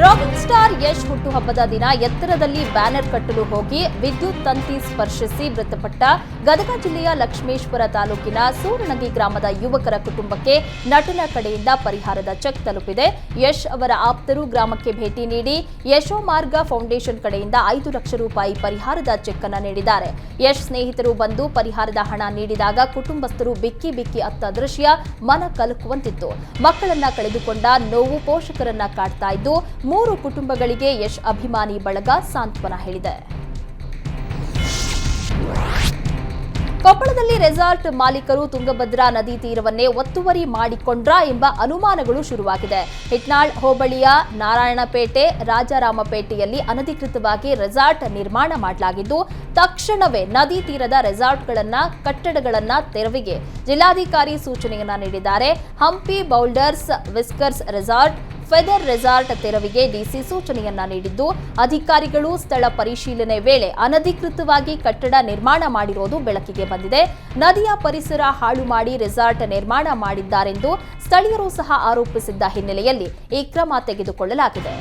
Rocking star Yash ಹುಟ್ಟುಹಬ್ಬದ ದಿನ ಎತ್ತರದಲ್ಲಿ ಬ್ಯಾನರ್ ಕಟ್ಟಲು ಹೋಗಿ ವಿದ್ಯುತ್ ತಂತಿ ಸ್ಪರ್ಶಿಸಿ ಮೃತಪಟ್ಟ ಗದಗ ಜಿಲ್ಲೆಯ ಲಕ್ಷ್ಮೇಶ್ವರ ತಾಲೂಕಿನ ಸೂರಣಗಿ ಗ್ರಾಮದ ಯುವಕರ ಕುಟುಂಬಕ್ಕೆ ನಟನ ಕಡೆಯಿಂದ ಪರಿಹಾರದ ಚೆಕ್ ತಲುಪಿದೆ. ಯಶ್ ಅವರ ಆಪ್ತರು ಗ್ರಾಮಕ್ಕೆ ಭೇಟಿ ನೀಡಿ ಯಶೋಮಾರ್ಗ ಫೌಂಡೇಶನ್ ಕಡೆಯಿಂದ 5 ಲಕ್ಷ ರೂಪಾಯಿ ಪರಿಹಾರದ ಚೆಕ್ ಅನ್ನು ನೀಡಿದ್ದಾರೆ. ಯಶ್ ಸ್ನೇಹಿತರು ಬಂದು ಪರಿಹಾರದ ಹಣ ನೀಡಿದಾಗ ಕುಟುಂಬಸ್ಥರು ಬಿಕ್ಕಿ ಬಿಕ್ಕಿ ಅತ್ತ ದೃಶ್ಯ ಮನ ಕಲಕುವಂತಿತ್ತು. ಮಕ್ಕಳನ್ನ ಕಳೆದುಕೊಂಡ ನೋವು ಪೋಷಕರನ್ನ ಕಾಡ್ತಾ ಇದ್ದು 3 ಕುಟುಂಬಗಳಿಗೆ ಯಶ್ ಅಭಿಮಾನಿ ಬಳಗ ಸಾಂತ್ವನ ಹೇಳಿದೆ. ಕೊಪ್ಪಳದಲ್ಲಿ ರೆಸಾರ್ಟ್ ಮಾಲೀಕರು ತುಂಗಭದ್ರಾ ನದಿ ತೀರವನ್ನೇ ಒತ್ತುವರಿ ಮಾಡಿಕೊಂಡ್ರಾ ಎಂಬ ಅನುಮಾನಗಳು ಶುರುವಾಗಿದೆ. ಹಿಟ್ನಾಳ್ ಹೋಬಳಿಯ ನಾರಾಯಣಪೇಟೆ, ರಾಜಾರಾಮಪೇಟೆಯಲ್ಲಿ ಅನಧಿಕೃತವಾಗಿ ರೆಸಾರ್ಟ್ ನಿರ್ಮಾಣ ಮಾಡಲಾಗಿದ್ದು, ತಕ್ಷಣವೇ ನದಿ ತೀರದ ರೆಸಾರ್ಟ್ಗಳನ್ನ ಕಟ್ಟಡಗಳನ್ನ ತೆರವಿಗೆ ಜಿಲ್ಲಾಧಿಕಾರಿ ಸೂಚನೆಯನ್ನ ನೀಡಿದ್ದಾರೆ. Hampi boulders, Whiskers resort, Feather resort ತೆರವಿಗೆ ಡಿಸಿ ಸೂಚನೆಯನ್ನ ನೀಡಿದ್ದು, ಅಧಿಕಾರಿಗಳು ಸ್ಥಳ ಪರಿಶೀಲನೆ ವೇಳೆ ಅನಧಿಕೃತವಾಗಿ ಕಟ್ಟಡ ನಿರ್ಮಾಣ ಮಾಡಿರುವುದು ಬೆಳಕಿಗೆ ಬಂದಿದೆ. ನದಿಯ ಪರಿಸರ ಹಾಳು ಮಾಡಿ ರೆಸಾರ್ಟ್ ನಿರ್ಮಾಣ ಮಾಡಿದ್ದಾರೆಂದು ಸ್ಥಳೀಯರು ಸಹ ಆರೋಪಿಸಿದ್ದ ಹಿನ್ನೆಲೆಯಲ್ಲಿ ಈ ಕ್ರಮ ತೆಗೆದುಕೊಳ್ಳಲಾಗಿದೆ.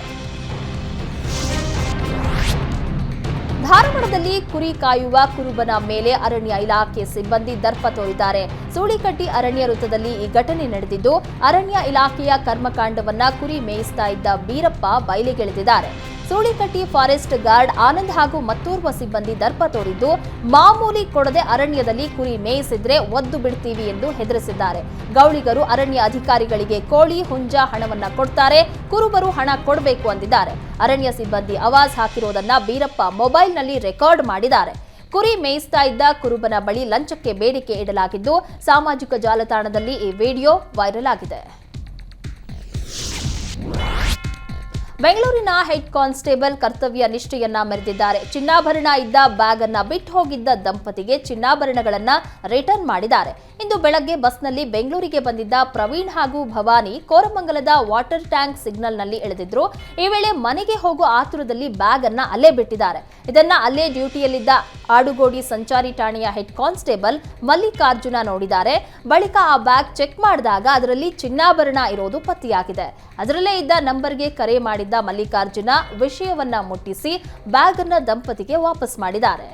ಧಾರವಾಡದಲ್ಲಿ ಕುರಿ ಕಾಯುವ ಕುರುಬನ ಮೇಲೆ ಅರಣ್ಯ ಇಲಾಖೆ ಸಿಬ್ಬಂದಿ ದರ್ಪ ತೋರಿದ್ದಾರೆ. ಸೂಳಿಕಟ್ಟಿ ಅರಣ್ಯ ವೃತ್ತದಲ್ಲಿ ಈ ಘಟನೆ ನಡೆದಿದ್ದು, ಅರಣ್ಯ ಇಲಾಖೆಯ ಕರ್ಮಕಾಂಡವನ್ನ ಕುರಿ ಮೇಯಿಸ್ತಾ ಇದ್ದ ಬೀರಪ್ಪ ಬಯಲಿಗೆಳೆದಿದ್ದಾರೆ. ಸೂಳಿಕಟ್ಟಿ ಫಾರೆಸ್ಟ್ ಗಾರ್ಡ್ ಆನಂದ್ ಹಾಗೂ ಮತ್ತೋರ್ವ ಸಿಬ್ಬಂದಿ ದರ್ಪ ತೋರಿದ್ದು, ಮಾಮೂಲಿ ಕೊಡದೆ ಅರಣ್ಯದಲ್ಲಿ ಕುರಿ ಮೇಯಿಸಿದ್ರೆ ಒದ್ದು ಬಿಡ್ತೀವಿ ಎಂದು ಹೆದರಿಸಿದ್ದಾರೆ. ಗೌಳಿಗರು ಅರಣ್ಯ ಅಧಿಕಾರಿಗಳಿಗೆ ಕೋಳಿ, ಹುಂಜ ಹಣವನ್ನ ಕೊಡ್ತಾರೆ, ಕುರುಬರು ಹಣ ಕೊಡಬೇಕು ಅಂದಿದ್ದಾರೆ. ಅರಣ್ಯ ಸಿಬ್ಬಂದಿ ಆವಾಜ್ ಹಾಕಿರೋದನ್ನ ಬೀರಪ್ಪ ಮೊಬೈಲ್ನಲ್ಲಿ ರೆಕಾರ್ಡ್ ಮಾಡಿದ್ದಾರೆ. ಕುರಿ ಮೇಯಿಸ್ತಾ ಇದ್ದ ಕುರುಬನ ಬಳಿ ಲಂಚಕ್ಕೆ ಬೇಡಿಕೆ ಇಡಲಾಗಿದ್ದು, ಸಾಮಾಜಿಕ ಜಾಲತಾಣದಲ್ಲಿ ಈ ವಿಡಿಯೋ ವೈರಲ್ ಆಗಿದೆ. ಬೆಂಗಳೂರಿನ ಹೆಡ್ ಕಾನ್ಸ್ಟೇಬಲ್ ಕರ್ತವ್ಯ ನಿಷ್ಠೆಯನ್ನ ಮೆರೆದಿದ್ದಾರೆ. ಚಿನ್ನಾಭರಣ ಇದ್ದ ಬ್ಯಾಗ್ ಅನ್ನ ಬಿಟ್ಟು ಹೋಗಿದ್ದ ದಂಪತಿಗೆ ಚಿನ್ನಾಭರಣಗಳನ್ನ ರಿಟರ್ನ್ ಮಾಡಿದ್ದಾರೆ. ಇಂದು ಬೆಳಗ್ಗೆ ಬಸ್ನಲ್ಲಿ ಬೆಂಗಳೂರಿಗೆ ಬಂದಿದ್ದ ಪ್ರವೀಣ್ ಹಾಗೂ ಭವಾನಿ ಕೋರಮಂಗಲದ ವಾಟರ್ ಟ್ಯಾಂಕ್ ಸಿಗ್ನಲ್ನಲ್ಲಿ ಇಳಿದಿದ್ರು. ಈ ವೇಳೆ ಮನೆಗೆ ಹೋಗೋ ಆತುರದಲ್ಲಿ ಬ್ಯಾಗ್ ಅನ್ನ ಅಲ್ಲೇ ಬಿಟ್ಟಿದ್ದಾರೆ. ಇದನ್ನ ಅಲ್ಲೇ ಡ್ಯೂಟಿಯಲ್ಲಿದ್ದ ಆಡುಗೋಡಿ ಸಂಚಾರಿ ಠಾಣೆಯ ಹೆಡ್ ಕಾನ್ಸ್ಟೇಬಲ್ ಮಲ್ಲಿಕಾರ್ಜುನ ನೋಡಿದ್ದಾರೆ. ಬಳಿಕ ಆ ಬ್ಯಾಗ್ ಚೆಕ್ ಮಾಡಿದಾಗ ಅದರಲ್ಲಿ ಚಿನ್ನಾಭರಣ ಇರೋದು ಪತ್ತೆಯಾಗಿದೆ. ಅದರಲ್ಲೇ ಇದ್ದ ನಂಬರ್ಗೆ ಕರೆ ಮಾಡಿದ್ದ ಮಲ್ಲಿಕಾರ್ಜುನ ವಿಷಯವನ್ನ ಮುಟ್ಟಿಸಿ ಬ್ಯಾಗ್ ಅನ್ನ ದಂಪತಿಗೆ ವಾಪಸ್ ಮಾಡಿದ್ದಾರೆ.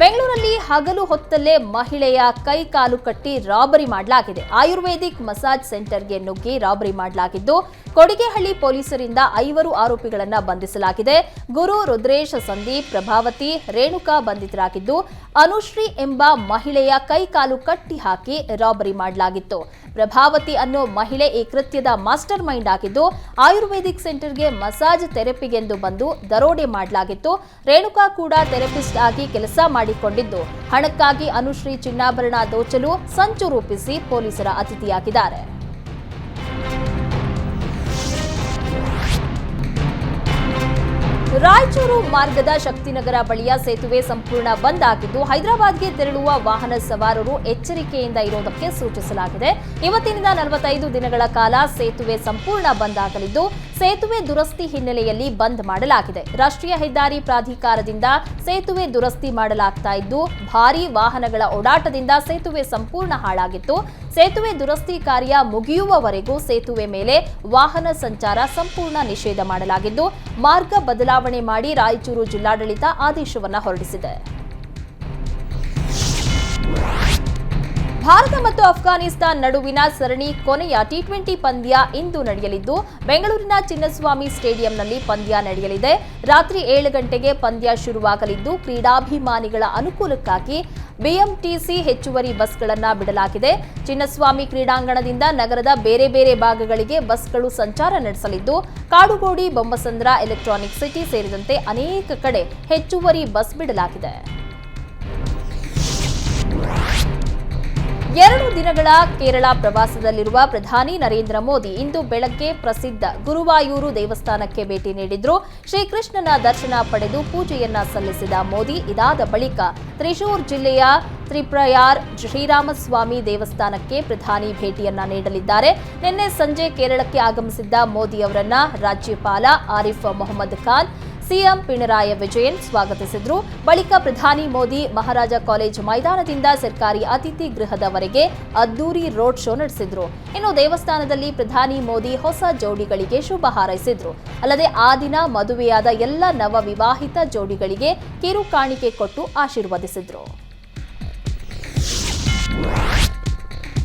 ಬೆಂಗಳೂರಲ್ಲಿ ಹಗಲು ಹೊತ್ತಲ್ಲೇ ಮಹಿಳೆಯ ಕೈ ಕಾಲು ಕಟ್ಟಿ ರಾಬರಿ ಮಾಡಲಾಗಿದೆ. ಆಯುರ್ವೇದಿಕ್ ಮಸಾಜ್ ಸೆಂಟರ್ಗೆ ನುಗ್ಗಿ ರಾಬರಿ ಮಾಡಲಾಗಿದ್ದು, ಕೊಡಿಗೆಹಳ್ಳಿ ಪೊಲೀಸರಿಂದ 5 ಆರೋಪಿಗಳನ್ನ ಬಂಧಿಸಲಾಗಿದೆ. ಗುರು, ರುದ್ರೇಶ್, ಸಂದೀಪ್, ಪ್ರಭಾವತಿ, ರೇಣುಕಾ ಬಂಧಿತರಾಗಿದ್ದು, ಅನುಶ್ರೀ ಎಂಬ ಮಹಿಳೆಯ ಕೈ ಕಾಲು ಕಟ್ಟಿ ಹಾಕಿ ರಾಬರಿ ಮಾಡಲಾಗಿತ್ತು. ಪ್ರಭಾವತಿ ಅನ್ನೋ ಮಹಿಳೆ ಈ ಕೃತ್ಯದ ಮಾಸ್ಟರ್ ಮೈಂಡ್ ಆಗಿದ್ದು, ಆಯುರ್ವೇದಿಕ್ ಸೆಂಟರ್ಗೆ ಮಸಾಜ್ ಥೆರಪಿಗೆಂದು ಬಂದು ದರೋಡೆ ಮಾಡಲಾಗಿತ್ತು. ರೇಣುಕಾ ಕೂಡ ಥೆರಪಿಸ್ಟ್ ಆಗಿ ಕೆಲಸ ಮಾಡಿಕೊಂಡಿದ್ದು, ಹಣಕ್ಕಾಗಿ ಅನುಶ್ರೀ ಚಿನ್ನಾಭರಣ ದೋಚಲು ಸಂಚು ರೂಪಿಸಿ ಪೊಲೀಸರ ಅತಿಥಿಯಾಗಿದ್ದಾರೆ. ರಾಯಚೂರು ಮಾರ್ಗದ ಶಕ್ತಿನಗರ ಬಳಿಯ ಸೇತುವೆ ಸಂಪೂರ್ಣ ಬಂದ್ ಆಗಿದ್ದು, ಹೈದರಾಬಾದ್ಗೆ ತೆರಳುವ ವಾಹನ ಸವಾರರು ಎಚ್ಚರಿಕೆಯಿಂದ ಇರೋದಕ್ಕೆ ಸೂಚಿಸಲಾಗಿದೆ. ಇವತ್ತಿನಿಂದ 45 ದಿನಗಳ ಕಾಲ ಸೇತುವೆ ಸಂಪೂರ್ಣ ಬಂದ್ ಆಗಲಿದ್ದು, ಸೇತುವೆ ದುರಸ್ತಿ ಹಿನ್ನೆಲೆಯಲ್ಲಿ ಬಂದ್ ಮಾಡಲಾಗಿದೆ. ರಾಷ್ಟ್ರೀಯ ಹೆದ್ದಾರಿ ಪ್ರಾಧಿಕಾರದಿಂದ ಸೇತುವೆ ದುರಸ್ತಿ ಮಾಡಲಾಗ್ತಾ ಇದ್ದು, ಭಾರೀ ವಾಹನಗಳ ಓಡಾಟದಿಂದ ಸೇತುವೆ ಸಂಪೂರ್ಣ ಹಾಳಾಗಿತ್ತು. ಸೇತುವೆ ದುರಸ್ತಿ ಕಾರ್ಯ ಮುಗಿಯುವವರೆಗೂ ಸೇತುವೆ ಮೇಲೆ ವಾಹನ ಸಂಚಾರ ಸಂಪೂರ್ಣ ನಿಷೇಧ ಮಾಡಲಾಗಿದ್ದು, ಮಾರ್ಗ ಬದಲಾವಣೆ ಮಾಡಿ ರಾಯಚೂರು ಜಿಲ್ಲಾಡಳಿತ ಆದೇಶವನ್ನು ಹೊರಡಿಸಿದೆ. ಭಾರತ ಮತ್ತು ಅಫ್ಘಾನಿಸ್ತಾನ ನಡುವಿನ ಸರಣಿ ಕೊನೆಯ ಟಿ20 ಪಂದ್ಯ ಇಂದು ನಡೆಯಲಿದ್ದು, ಬೆಂಗಳೂರಿನ ಚಿನ್ನಸ್ವಾಮಿ ಸ್ಟೇಡಿಯಂನಲ್ಲಿ ಪಂದ್ಯ ನಡೆಯಲಿದೆ. ರಾತ್ರಿ 7 ಗಂಟೆಗೆ ಪಂದ್ಯ ಶುರುವಾಗಲಿದ್ದು, ಕ್ರೀಡಾಭಿಮಾನಿಗಳ ಅನುಕೂಲಕ್ಕಾಗಿ ಬಿಎಂಟಿಸಿ ಹೆಚ್ಚುವರಿ ಬಸ್ಗಳನ್ನು ಬಿಡಲಾಗಿದೆ. ಚಿನ್ನಸ್ವಾಮಿ ಕ್ರೀಡಾಂಗಣದಿಂದ ನಗರದ ಬೇರೆ ಬೇರೆ ಭಾಗಗಳಿಗೆ ಬಸ್ಗಳು ಸಂಚಾರ ನಡೆಸಲಿದ್ದು, ಕಾಡುಗೋಡಿ, ಬೊಮ್ಮಸಂದ್ರ, ಎಲೆಕ್ಟ್ರಾನಿಕ್ ಸಿಟಿ ಸೇರಿದಂತೆ ಅನೇಕ ಕಡೆ ಹೆಚ್ಚುವರಿ ಬಸ್ ಬಿಡಲಾಗಿದೆ. 2 ದಿನಗಳ ಕೇರಳ ಪ್ರವಾಸದಲ್ಲಿರುವ ಪ್ರಧಾನಿ ನರೇಂದ್ರ ಮೋದಿ ಇಂದು ಬೆಳಗ್ಗೆ ಪ್ರಸಿದ್ಧ ಗುರುವಾಯೂರು ದೇವಸ್ಥಾನಕ್ಕೆ ಭೇಟಿ ನೀಡಿದ್ರು. ಶ್ರೀಕೃಷ್ಣನ ದರ್ಶನ ಪಡೆದು ಪೂಜೆಯನ್ನ ಸಲ್ಲಿಸಿದ ಮೋದಿ ಇದಾದ ಬಳಿಕ ತ್ರಿಶೂರ್ ಜಿಲ್ಲೆಯ ತ್ರಿಪ್ರಯಾರ್ ಶ್ರೀರಾಮಸ್ವಾಮಿ ದೇವಸ್ಥಾನಕ್ಕೆ ಪ್ರಧಾನಿ ಭೇಟಿಯನ್ನ ನೀಡಲಿದ್ದಾರೆ. ನಿನ್ನೆ ಸಂಜೆ ಕೇರಳಕ್ಕೆ ಆಗಮಿಸಿದ್ದ ಮೋದಿ ಅವರನ್ನ ರಾಜ್ಯಪಾಲ ಆರಿಫ್ ಮೊಹಮ್ಮದ್ ಖಾನ್, ಸಿಎಂ ಪಿಣರಾಯಿ ವಿಜಯನ್ ಸ್ವಾಗತಿಸಿದ್ರು. ಬಳಿಕ ಪ್ರಧಾನಿ ಮೋದಿ ಮಹಾರಾಜ ಕಾಲೇಜ್ ಮೈದಾನದಿಂದ ಸರ್ಕಾರಿ ಅತಿಥಿ ಗೃಹದವರೆಗೆ ಅದ್ದೂರಿ ರೋಡ್ ಶೋ ನಡೆಸಿದ್ರು. ಇನ್ನು ದೇವಸ್ಥಾನದಲ್ಲಿ ಪ್ರಧಾನಿ ಮೋದಿ ಹೊಸ ಜೋಡಿಗಳಿಗೆ ಶುಭ ಹಾರೈಸಿದ್ರು. ಅಲ್ಲದೆ ಆ ದಿನ ಮದುವೆಯಾದ ಎಲ್ಲ ನವ ವಿವಾಹಿತ ಜೋಡಿಗಳಿಗೆ ಕಿರು ಕಾಣಿಕೆ ಕೊಟ್ಟು ಆಶೀರ್ವದಿಸಿದ್ರು.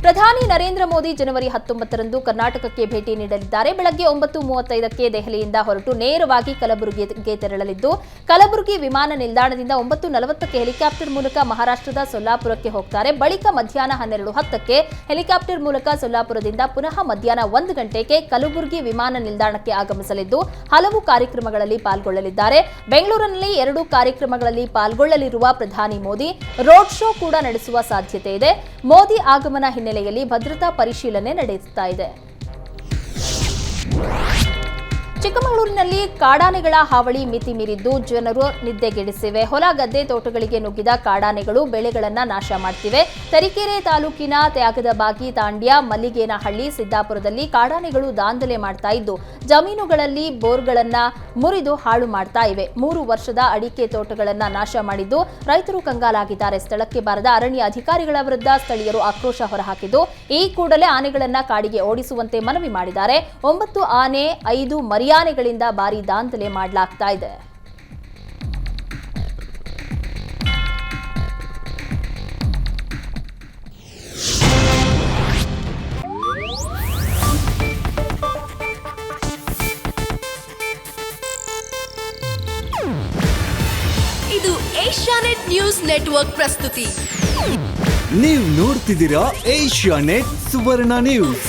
ಪ್ರಧಾನಿ ನರೇಂದ್ರ ಮೋದಿ ಜನವರಿ 19ರಂದು ಕರ್ನಾಟಕಕ್ಕೆ ಭೇಟಿ ನೀಡಲಿದ್ದಾರೆ. ಬೆಳಗ್ಗೆ 9:35ಕ್ಕೆ ದೆಹಲಿಯಿಂದ ಹೊರಟು ನೇರವಾಗಿ ಕಲಬುರಗಿಗೆ ತೆರಳಲಿದ್ದು, ಕಲಬುರಗಿ ವಿಮಾನ ನಿಲ್ದಾಣದಿಂದ 9:40ಕ್ಕೆ ಹೆಲಿಕಾಪ್ಟರ್ ಮೂಲಕ ಮಹಾರಾಷ್ಟ್ರದ ಸೊಲ್ಲಾಪುರಕ್ಕೆ ಹೋಗ್ತಾರೆ. ಬಳಿಕ ಮಧ್ಯಾಹ್ನ 12:10ಕ್ಕೆ ಹೆಲಿಕಾಪ್ಟರ್ ಮೂಲಕ ಸೊಲ್ಲಾಪುರದಿಂದ ಪುನಃ ಮಧ್ಯಾಹ್ನ 1 ಗಂಟೆಗೆ ಕಲಬುರಗಿ ವಿಮಾನ ನಿಲ್ದಾಣಕ್ಕೆ ಆಗಮಿಸಲಿದ್ದು, ಹಲವು ಕಾರ್ಯಕ್ರಮಗಳಲ್ಲಿ ಪಾಲ್ಗೊಳ್ಳಲಿದ್ದಾರೆ. ಬೆಂಗಳೂರಿನಲ್ಲಿ 2 ಕಾರ್ಯಕ್ರಮಗಳಲ್ಲಿ ಪಾಲ್ಗೊಳ್ಳಲಿರುವ ಪ್ರಧಾನಿ ಮೋದಿ ರೋಡ್ ಶೋ ಕೂಡ ನಡೆಸುವ ಸಾಧ್ಯತೆ ಇದೆ. ಮೋದಿ ಆಗಮನ ಹಿನ್ನೆಲೆಯಲ್ಲಿ ಭದ್ರತಾ ಪರಿಶೀಲನೆ ನಡೆಯುತ್ತಾ ಇದೆ. ಚಿಕ್ಕಮಗಳೂರಿನಲ್ಲಿ ಕಾಡಾನೆಗಳ ಹಾವಳಿ ಮಿತಿ ಮೀರಿದ್ದು ಜನರು ನಿದ್ದೆಗೆಡಿಸಿವೆ. ಹೊಲ ಗದ್ದೆ ತೋಟಗಳಿಗೆ ನುಗ್ಗಿದ ಕಾಡಾನೆಗಳು ಬೆಳೆಗಳನ್ನು ನಾಶ ಮಾಡ್ತಿವೆ. ತರೀಕೆರೆ ತಾಲೂಕಿನ ತ್ಯಾಗದಬಾಗಿ, ತಾಂಡ್ಯ, ಮಲ್ಲಿಗೇನಹಳ್ಳಿ, ಸಿದ್ದಾಪುರದಲ್ಲಿ ಕಾಡಾನೆಗಳು ದಾಂಧಲೆ ಮಾಡ್ತಾ ಇದ್ದು ಜಮೀನುಗಳಲ್ಲಿ ಬೋರ್ಗಳನ್ನು ಮುರಿದು ಹಾಳು ಮಾಡ್ತಾ ಇವೆ. 3 ವರ್ಷದ ಅಡಿಕೆ ತೋಟಗಳನ್ನು ನಾಶ ಮಾಡಿದ್ದು ರೈತರು ಕಂಗಾಲಾಗಿದ್ದಾರೆ. ಸ್ಥಳಕ್ಕೆ ಬಾರದ ಅರಣ್ಯ ಅಧಿಕಾರಿಗಳ ವಿರುದ್ಧ ಸ್ಥಳೀಯರು ಆಕ್ರೋಶ ಹೊರಹಾಕಿದ್ದು ಈ ಕೂಡಲೇ ಆನೆಗಳನ್ನು ಕಾಡಿಗೆ ಓಡಿಸುವಂತೆ ಮನವಿ ಮಾಡಿದ್ದಾರೆ. 9 ಆನೆ, 5 ಮರಿಯಾನೆಗಳಿಂದ ಭಾರೀ ದಾಂಧಲೆ ಮಾಡಲಾಗ್ತಾ ಇದೆ. ಇದು ಏಷ್ಯಾನೆಟ್ ನ್ಯೂಸ್ ನೆಟ್ವರ್ಕ್ ಪ್ರಸ್ತುತಿ. ನೀವು ನೋಡ್ತಿದ್ದೀರಾ ಏಷ್ಯಾನೆಟ್ ಸುವರ್ಣ ನ್ಯೂಸ್.